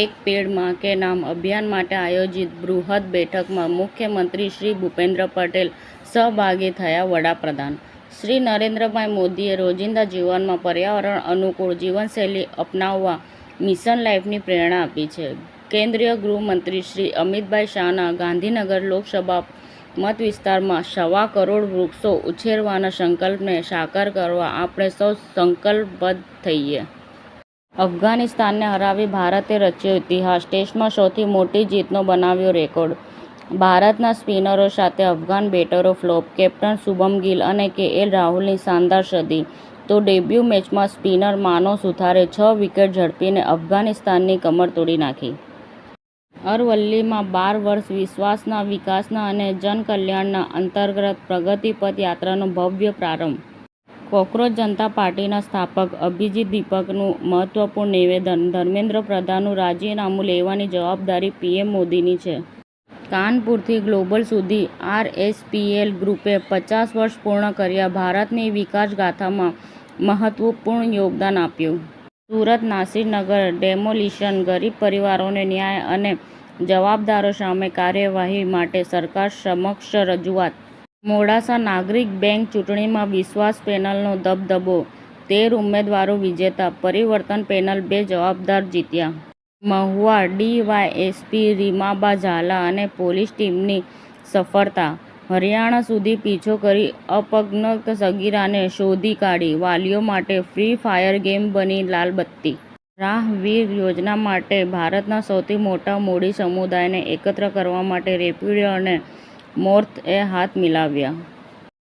એક પેડ માં કે નામ અભિયાન માટે આયોજિત બૃહદ બેઠકમાં મુખ્યમંત્રી શ્રી ભૂપેન્દ્ર પટેલ સહભાગી થયા. વડાપ્રધાન શ્રી નરેન્દ્રભાઈ મોદીએ રોજિંદા જીવનમાં પર્યાવરણ અનુકૂળ જીવનશૈલી અપનાવવા મિશન લાઈફની પ્રેરણા આપી છે. કેન્દ્રીય ગૃહમંત્રી શ્રી અમિતભાઈ શાહના ગાંધીનગર લોકસભા મત વિસ્તારમાં 1.25 કરોડ વૃક્ષો ઉછેરવાના સંકલ્પને સાકાર કરવા આપણે સૌ સંકલ્પબદ્ધ થઈએ. અફઘાનિસ્તાનને હરાવી ભારતે રચ્યો ઇતિહાસ, ટેસ્ટમાં સૌથી મોટી જીતનો બનાવ્યો રેકોર્ડ. ભારતના સ્પિનરો સાથે અફઘાન બેટરો ફ્લોપ, કેપ્ટન શુભમન ગિલ અને કેએલ રાહુલની શાનદાર સદી. તો ડેબ્યુ મેચમાં સ્પિનર માનવ સુથારે 6 વિકેટ ઝડપીને અફઘાનિસ્તાનની કમર તોડી નાખી. અરવલ્લીમાં 12 વર્ષ વિશ્વાસના, વિકાસના અને જનકલ્યાણના અંતર્ગત પ્રગતિપથ યાત્રાનો ભવ્ય પ્રારંભ. કોકરોચ જનતા પાર્ટીના સ્થાપક અભિજીત દીપકનું મહત્વપૂર્ણ નિવેદન. ધર્મેન્દ્ર પ્રધાનનું રાજીનામું લેવાની જવાબદારી પીએમ મોદીની છે. કાનપુરથી ગ્લોબલ સુધી આરએસપીએલ ગ્રુપે 50 વર્ષ પૂર્ણ કર્યા. ભારતની વિકાસગાથામાં મહત્વપૂર્ણ યોગદાન આપ્યું. સુરત નાસિર નગર ડેમોલિશન, ગરીબ પરિવારોને ન્યાય અને જવાબદારો સામે કાર્યવાહી માટે સરકાર સમક્ષ રજૂઆત. મોડાસા નાગરિક બેંક ચૂંટણીમાં વિશ્વાસ પેનલનો દબદબો. 13 ઉમેદવારો વિજેતા, પરિવર્તન પેનલ 2 જવાબદાર જીત્યા. મહુવા ડીવાયએસપી રીમાબા ઝાલા અને પોલીસ ટીમની સફળતા. હરિયાણા સુધી પીછો કરી અપહૃત સગીરાને શોધી કાઢી. વાલીઓ માટે ફ્રી ફાયર ગેમ બની લાલબત્તી. રાહવીર યોજના માટે ભારતના સૌથી મોટા મોડી સમુદાયને એકત્ર કરવા માટે રેપિડો અને મોર્થએ હાથ મિલાવ્યા.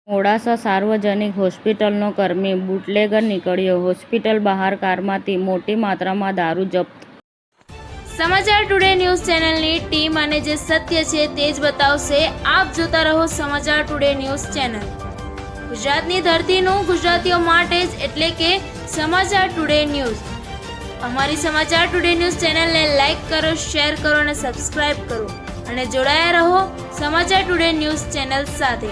મોડાસા સાર્વજનિક હોસ્પિટલનો કર્મી બુટલેગર નીકળ્યો. હોસ્પિટલ બહાર કારમાંથી મોટી માત્રામાં દારૂ જપ્ત. સમાચાર ટુડે ન્યૂઝ ચેનલની ટીમ અને જે સત્ય છે તે જ બતાવશે. આપ જોતા રહો સમાચાર ટુડે ન્યૂઝ ચેનલ. ગુજરાતની ધરતીનું ગુજરાતીઓ માટે જ, એટલે કે સમાચાર ટુડે ન્યૂઝ. અમારી સમાચાર ટુડે ન્યૂઝ ચેનલને લાઈક કરો, શેર કરો અને સબસ્ક્રાઇબ કરો અને જોડાયા રહો સમાચાર ટુડે ન્યૂઝ ચેનલ સાથે.